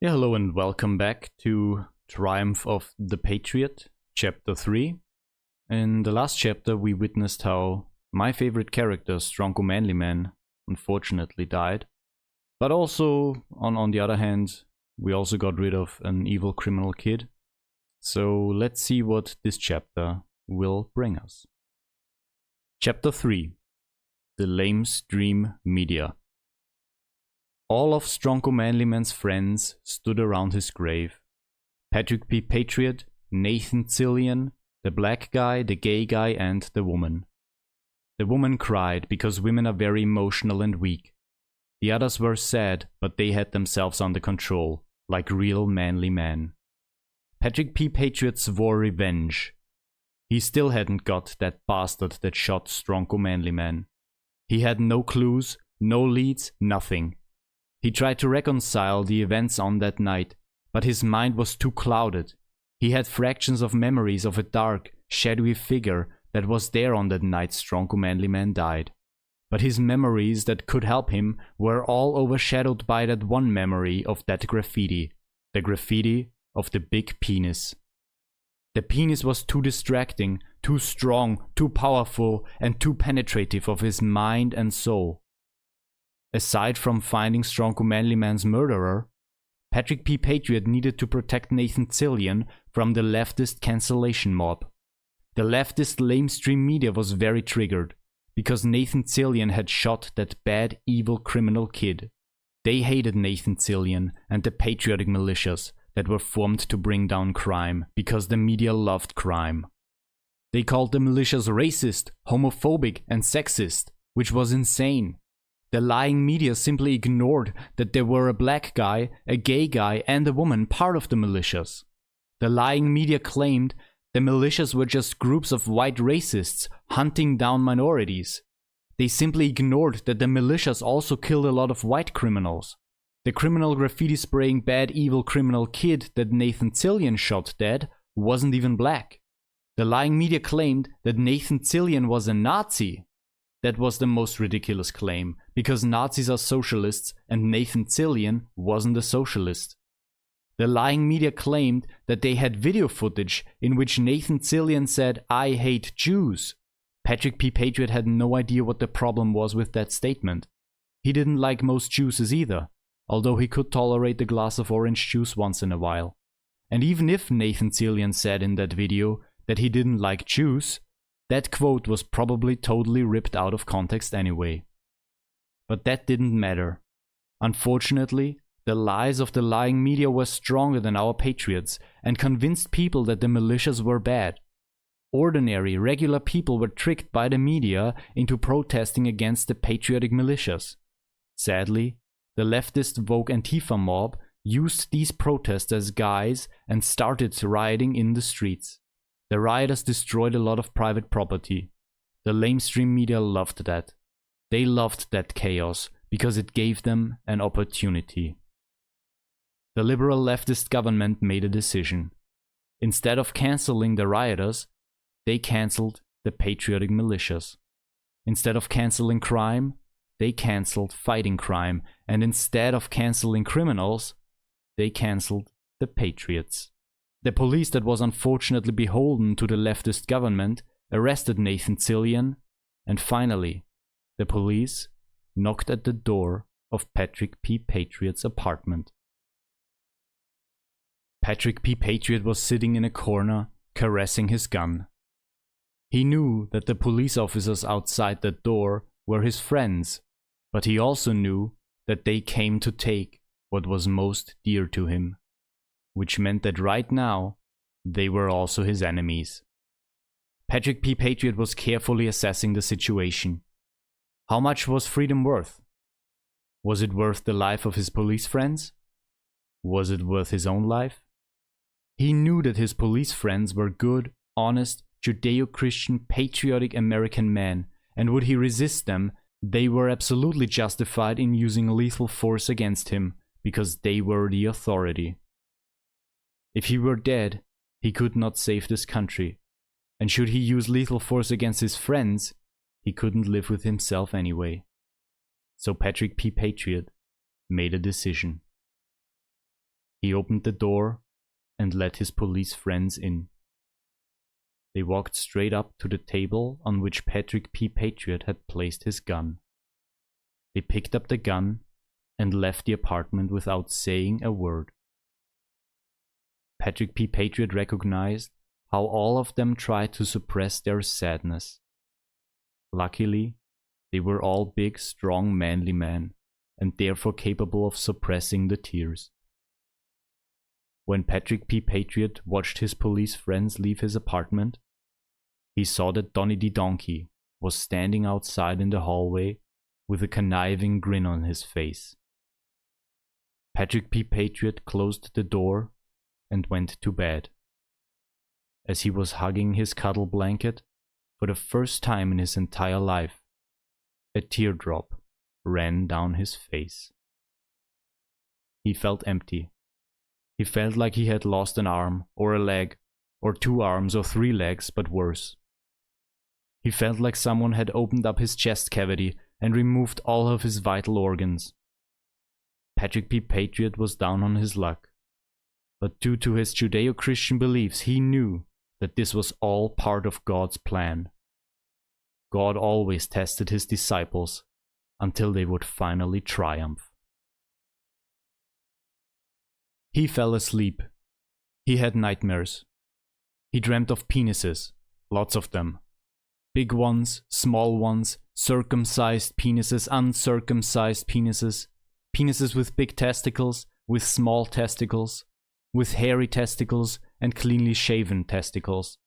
Yeah, hello and welcome back to Triumph of the Patriot, Chapter 3. In the last chapter we witnessed how my favorite character, Stronko Manly Man, unfortunately died. But also, on the other hand, we also got rid of an evil criminal kid. So let's see what this chapter will bring us. Chapter 3. The Lamestream Media. All of Stronko Manly Man's friends stood around his grave. Patrick P. Patriot, Nathan Cillian, the black guy, the gay guy, and the woman. The woman cried because women are very emotional and weak. The others were sad, but they had themselves under control, like real manly men. Patrick P. Patriot swore revenge. He still hadn't got that bastard that shot Stronko Manly Man. He had no clues, no leads, nothing. He tried to reconcile the events on that night, but his mind was too clouded. He had fractions of memories of a dark, shadowy figure that was there on that night Stronko Manly Man died. But his memories that could help him were all overshadowed by that one memory of that graffiti, the graffiti of the big penis. The penis was too distracting, too strong, too powerful, and too penetrative of his mind and soul. Aside from finding Stronko Manly Man's murderer, Patrick P. Patriot needed to protect Nathan Cillian from the leftist cancellation mob. The leftist lamestream media was very triggered, because Nathan Cillian had shot that bad, evil criminal kid. They hated Nathan Cillian and the patriotic militias that were formed to bring down crime, because the media loved crime. They called the militias racist, homophobic, and sexist, which was insane. The lying media simply ignored that there were a black guy, a gay guy, and a woman part of the militias. The lying media claimed the militias were just groups of white racists hunting down minorities. They simply ignored that the militias also killed a lot of white criminals. The criminal graffiti spraying bad evil criminal kid that Nathan Cillian shot dead wasn't even black. The lying media claimed that Nathan Cillian was a Nazi. That was the most ridiculous claim, because Nazis are socialists and Nathan Cillian wasn't a socialist. The lying media claimed that they had video footage in which Nathan Cillian said, "I hate Jews." Patrick P. Patriot had no idea what the problem was with that statement. He didn't like most juices either, although he could tolerate a glass of orange juice once in a while. And even if Nathan Cillian said in that video that he didn't like Jews, that quote was probably totally ripped out of context anyway. But that didn't matter. Unfortunately, the lies of the lying media were stronger than our patriots and convinced people that the militias were bad. Ordinary, regular people were tricked by the media into protesting against the patriotic militias. Sadly, the leftist woke Antifa mob used these protests as guise and started rioting in the streets. The rioters destroyed a lot of private property. The lamestream media loved that. They loved that chaos because it gave them an opportunity. The liberal leftist government made a decision. Instead of canceling the rioters, they cancelled the patriotic militias. Instead of canceling crime, they cancelled fighting crime. And instead of canceling criminals, they cancelled the patriots. The police that was unfortunately beholden to the leftist government arrested Nathan Cillian, and finally, the police knocked at the door of Patrick P. Patriot's apartment. Patrick P. Patriot was sitting in a corner, caressing his gun. He knew that the police officers outside that door were his friends, but he also knew that they came to take what was most dear to him, which meant that right now, they were also his enemies. Patrick P. Patriot was carefully assessing the situation. How much was freedom worth? Was it worth the life of his police friends? Was it worth his own life? He knew that his police friends were good, honest, Judeo-Christian, patriotic American men, and would he resist them, they were absolutely justified in using lethal force against him, because they were the authority. If he were dead, he could not save this country, and should he use lethal force against his friends, he couldn't live with himself anyway. So Patrick P. Patriot made a decision. He opened the door and let his police friends in. They walked straight up to the table on which Patrick P. Patriot had placed his gun. They picked up the gun and left the apartment without saying a word. Patrick P. Patriot recognized how all of them tried to suppress their sadness. Luckily, they were all big, strong, manly men, and therefore capable of suppressing the tears. When Patrick P. Patriot watched his police friends leave his apartment, he saw that Donny the Donkey was standing outside in the hallway with a conniving grin on his face. Patrick P. Patriot closed the door and went to bed. As he was hugging his cuddle blanket, for the first time in his entire life, a teardrop ran down his face. He felt empty. He felt like he had lost an arm, or a leg, or 2 arms, or 3 legs, but worse. He felt like someone had opened up his chest cavity and removed all of his vital organs. Patrick P. Patriot was down on his luck. But due to his Judeo-Christian beliefs, he knew that this was all part of God's plan. God always tested his disciples until they would finally triumph. He fell asleep. He had nightmares. He dreamt of penises, lots of them. Big ones, small ones, circumcised penises, uncircumcised penises, penises with big testicles, with small testicles, with hairy testicles and cleanly shaven testicles.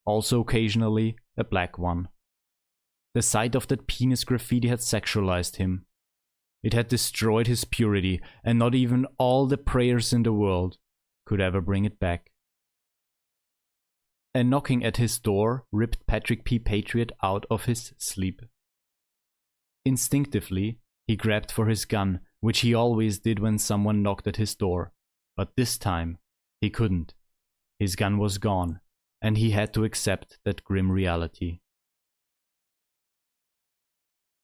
Also occasionally a black one. The sight of that penis graffiti had sexualized him. It had destroyed his purity, and not even all the prayers in the world could ever bring it back. A knocking at his door ripped Patrick P. Patriot out of his sleep. Instinctively, he grabbed for his gun, which he always did when someone knocked at his door. But this time, he couldn't. His gun was gone, and he had to accept that grim reality.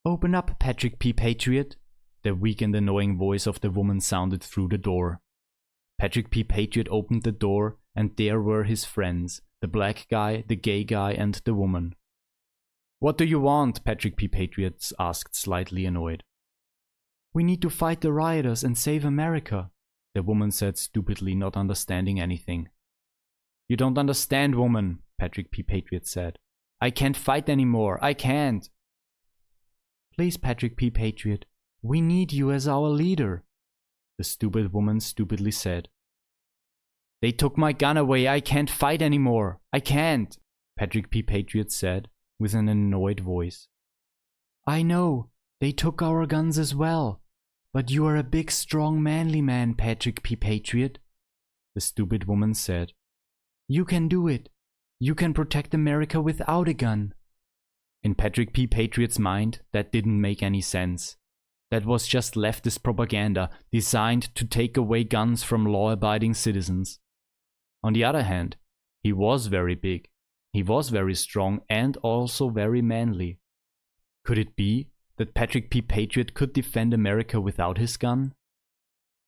"Open up, Patrick P. Patriot," the weak and annoying voice of the woman sounded through the door. Patrick P. Patriot opened the door, and there were his friends, the black guy, the gay guy, and the woman. "What do you want?" Patrick P. Patriot asked, slightly annoyed. "We need to fight the rioters and save America," the woman said stupidly, not understanding anything. "You don't understand, woman," Patrick P. Patriot said. "I can't fight anymore. I can't." "Please, Patrick P. Patriot, we need you as our leader," the stupid woman stupidly said. "They took my gun away. I can't fight anymore. I can't," Patrick P. Patriot said with an annoyed voice. "I know, they took our guns as well. But you are a big, strong, manly man, Patrick P. Patriot," the stupid woman said. "You can do it. You can protect America without a gun." In Patrick P. Patriot's mind, that didn't make any sense. That was just leftist propaganda designed to take away guns from law-abiding citizens. On the other hand, he was very big. He was very strong and also very manly. Could it be that Patrick P. Patriot could defend America without his gun?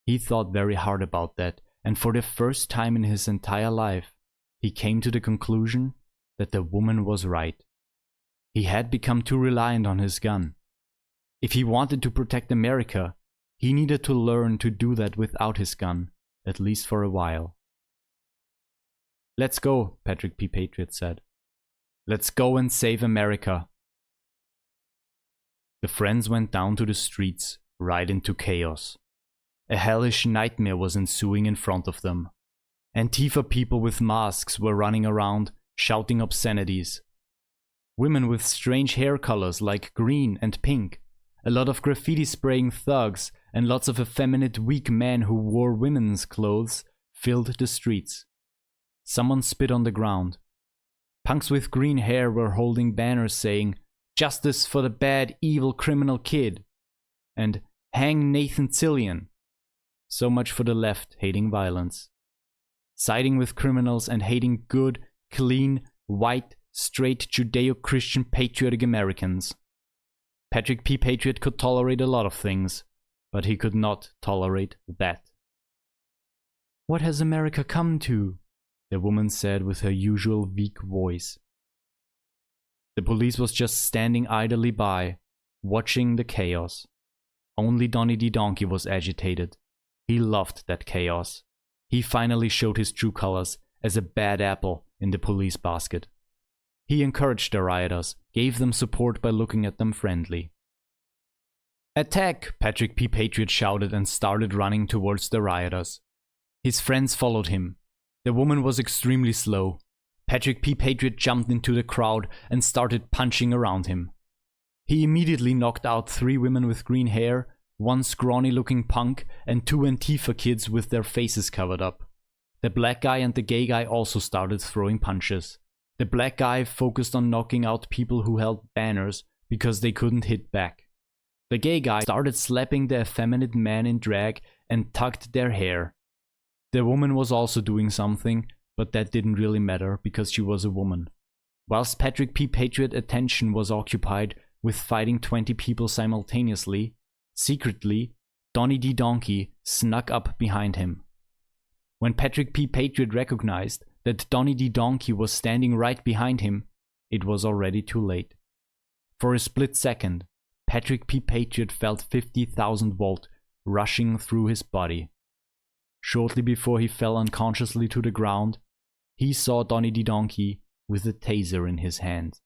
He thought very hard about that, and for the first time in his entire life, he came to the conclusion that the woman was right. He had become too reliant on his gun. If he wanted to protect America, he needed to learn to do that without his gun, at least for a while. "Let's go," Patrick P. Patriot said. "Let's go and save America." The friends went down to the streets, right into chaos. A hellish nightmare was ensuing in front of them. Antifa people with masks were running around, shouting obscenities. Women with strange hair colors like green and pink, a lot of graffiti spraying thugs, and lots of effeminate weak men who wore women's clothes filled the streets. Someone spit on the ground. Punks with green hair were holding banners saying, "Justice for the bad, evil criminal kid," and "Hang Nathan Cillian." So much for the left hating violence. Siding with criminals and hating good, clean, white, straight Judeo-Christian patriotic Americans. Patrick P. Patriot could tolerate a lot of things, but he could not tolerate that. What has America come to? The woman said with her usual weak voice. The police was just standing idly by, watching the chaos. Only Donny the donkey was agitated. He loved that chaos. He finally showed his true colors as a bad apple in the police basket. He encouraged the rioters, gave them support by looking at them friendly. "Attack!" Patrick P. Patriot shouted and started running towards the rioters. His friends followed him. The woman was extremely slow. Patrick P. Patriot jumped into the crowd and started punching around him. He immediately knocked out 3 women with green hair, 1 scrawny-looking punk, and 2 Antifa kids with their faces covered up. The black guy and the gay guy also started throwing punches. The black guy focused on knocking out people who held banners because they couldn't hit back. The gay guy started slapping the effeminate men in drag and tugged their hair. The woman was also doing something, but that didn't really matter because she was a woman. Whilst Patrick P. Patriot's attention was occupied with fighting 20 people simultaneously, secretly, Donny the donkey snuck up behind him. When Patrick P. Patriot recognized that Donny the donkey was standing right behind him, it was already too late. For a split second, Patrick P. Patriot felt 50,000 volt rushing through his body. Shortly before he fell unconsciously to the ground, he saw Donny the donkey with a taser in his hand.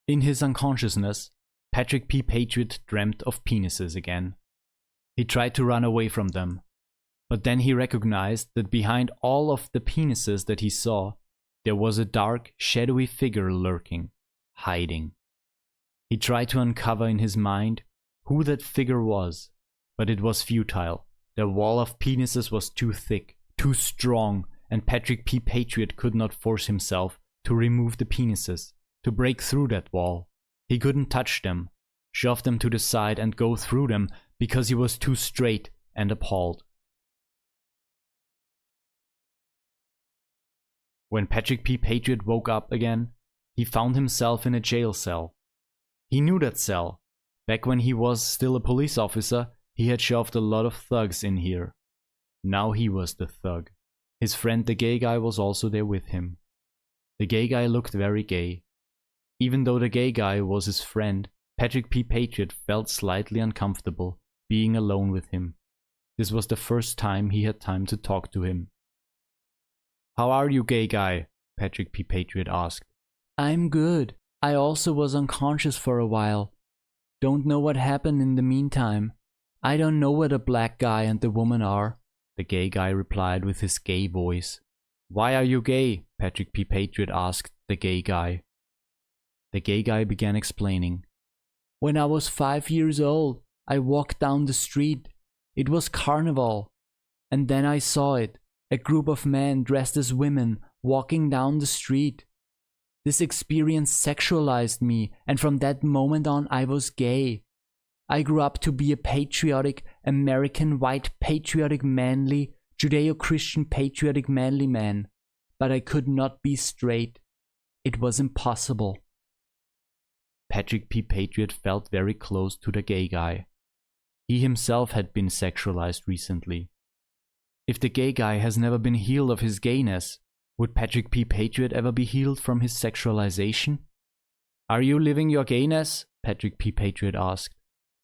In his unconsciousness, Patrick P. Patriot dreamt of penises again. He tried to run away from them, but then he recognized that behind all of the penises that he saw, there was a dark, shadowy figure lurking, hiding. He tried to uncover in his mind who that figure was, but it was futile. The wall of penises was too thick, too strong, and Patrick P. Patriot could not force himself to remove the penises, to break through that wall. He couldn't touch them, shove them to the side and go through them because he was too straight and appalled. When Patrick P. Patriot woke up again, he found himself in a jail cell. He knew that cell. Back when he was still a police officer, he had shoved a lot of thugs in here. Now he was the thug. His friend the gay guy was also there with him. The gay guy looked very gay. Even though the gay guy was his friend, Patrick P. Patriot felt slightly uncomfortable being alone with him. This was the first time he had time to talk to him. "How are you, gay guy?" Patrick P. Patriot asked. "I'm good. I also was unconscious for a while. Don't know what happened in the meantime. I don't know where the black guy and the woman are," the gay guy replied with his gay voice. "Why are you gay?" Patrick P. Patriot asked the gay guy. The gay guy began explaining. "When I was 5 years old, I walked down the street. It was carnival. And then I saw it, a group of men dressed as women walking down the street. This experience sexualized me, and from that moment on I was gay. I grew up to be a patriotic, American, white, patriotic, manly, Judeo-Christian, patriotic, manly man. But I could not be straight. It was impossible." Patrick P. Patriot felt very close to the gay guy. He himself had been sexualized recently. If the gay guy has never been healed of his gayness, would Patrick P. Patriot ever be healed from his sexualization? "Are you living your gayness?" Patrick P. Patriot asked.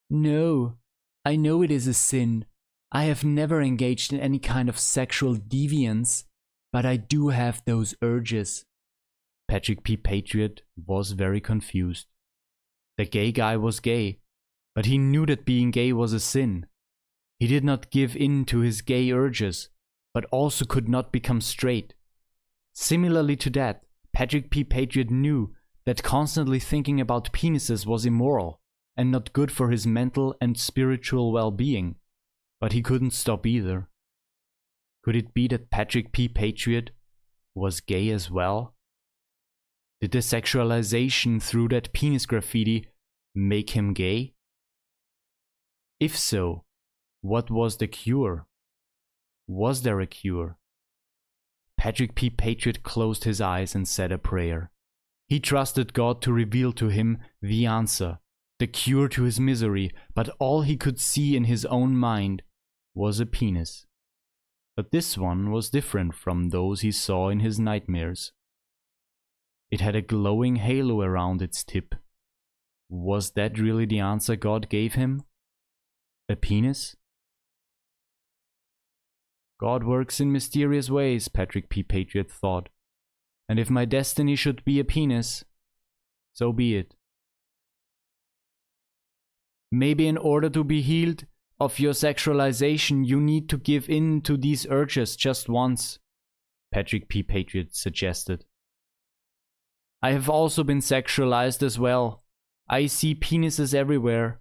"No, I know it is a sin. I have never engaged in any kind of sexual deviance, but I do have those urges." Patrick P. Patriot was very confused. The gay guy was gay, but he knew that being gay was a sin. He did not give in to his gay urges, but also could not become straight. Similarly to that, Patrick P. Patriot knew that constantly thinking about penises was immoral and not good for his mental and spiritual well-being, but he couldn't stop either. Could it be that Patrick P. Patriot was gay as well? Did the sexualization through that penis graffiti make him gay? If so, what was the cure? Was there a cure? Patrick P. Patriot closed his eyes and said a prayer. He trusted God to reveal to him the answer, the cure to his misery, but all he could see in his own mind was a penis. But this one was different from those he saw in his nightmares. It had a glowing halo around its tip. Was that really the answer God gave him? A penis? God works in mysterious ways, Patrick P. Patriot thought. And if my destiny should be a penis, so be it. Maybe in order to be healed of your sexualization, you need to give in to these urges just once, Patrick P. Patriot suggested. I have also been sexualized as well. I see penises everywhere.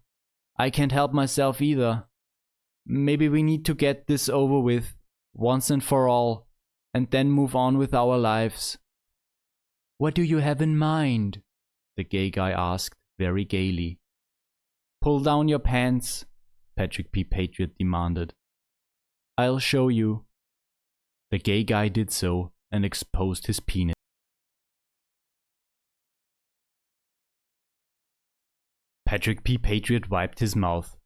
I can't help myself either. Maybe we need to get this over with, once and for all, and then move on with our lives. What do you have in mind? The gay guy asked very gaily. Pull down your pants, Patrick P. Patriot demanded. I'll show you. The gay guy did so and exposed his penis. Patrick P. Patriot wiped his mouth.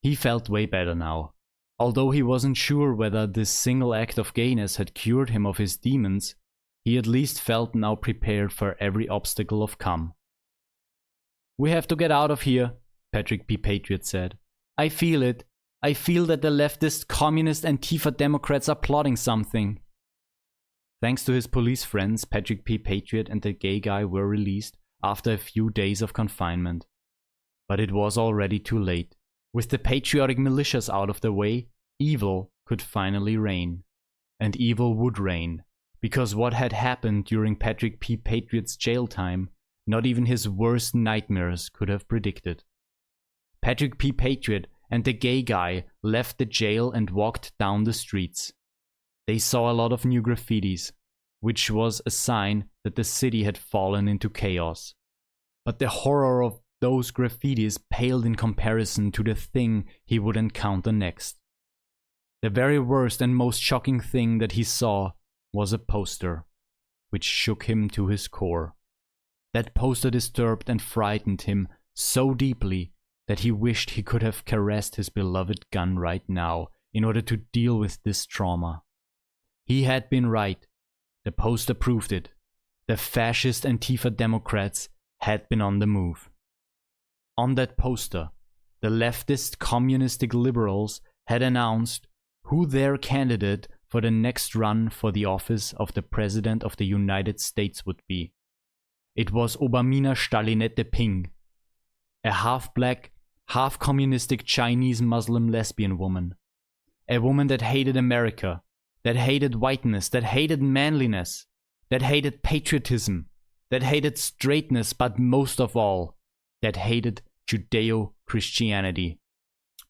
He felt way better now. Although he wasn't sure whether this single act of gayness had cured him of his demons, he at least felt now prepared for every obstacle of come. We have to get out of here, Patrick P. Patriot said. I feel it. I feel that the leftist, communist Antifa Democrats are plotting something. Thanks to his police friends, Patrick P. Patriot and the gay guy were released after a few days of confinement. But it was already too late. With the patriotic militias out of the way, evil could finally reign. And evil would reign, because what had happened during Patrick P. Patriot's jail time, not even his worst nightmares could have predicted. Patrick P. Patriot and the gay guy left the jail and walked down the streets. They saw a lot of new graffitis, which was a sign that the city had fallen into chaos. But the horror of those graffitis paled in comparison to the thing he would encounter next. The very worst and most shocking thing that he saw was a poster, which shook him to his core. That poster disturbed and frightened him so deeply that he wished he could have caressed his beloved gun right now in order to deal with this trauma. He had been right. The poster proved it. The fascist Antifa Democrats had been on the move. On that poster, the leftist communistic liberals had announced who their candidate for the next run for the office of the President of the United States would be. It was Obamina Stalinette Ping, a half-black, half-communistic Chinese Muslim lesbian woman. A woman that hated America, that hated whiteness, that hated manliness, that hated patriotism, that hated straightness, but most of all, that hated Judeo-Christianity.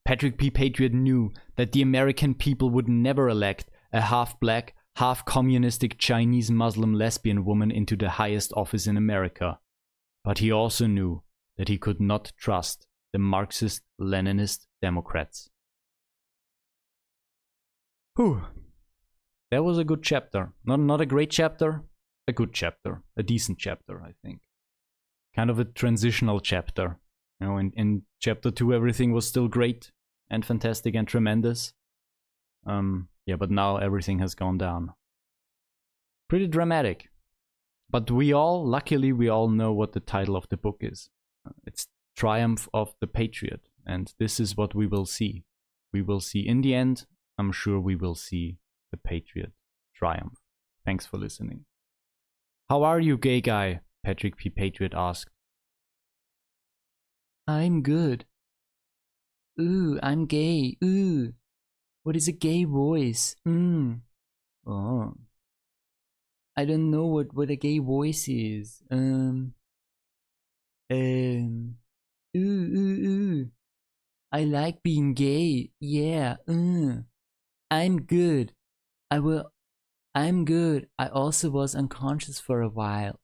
Patrick P. Patriot knew that the American people would never elect a half-black, half-communistic Chinese Muslim lesbian woman into the highest office in America. But he also knew that he could not trust the Marxist-Leninist Democrats. Whew. That was a good chapter. Not a great chapter, a good chapter. A decent chapter, I think. Kind of a transitional chapter. You know, in chapter 2 everything was still great and fantastic and tremendous. Yeah, but now everything has gone down. Pretty dramatic. But luckily we all know what the title of the book is. It's Triumph of the Patriot. And this is what we will see. We will see in the end, I'm sure we will see the Patriot triumph. Thanks for listening. How are you, gay guy? Patrick P. Patriot asked. I'm good. Ooh, I'm gay. Ooh. What is a gay voice? Oh. I don't know what a gay voice is. Ooh. I like being gay. Yeah. I'm good. I'm good. I also was unconscious for a while.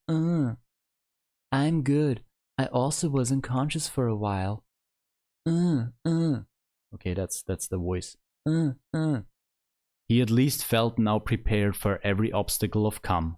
I'm good. I also was unconscious for a while. Okay, that's the voice. He at least felt now prepared for every obstacle of come.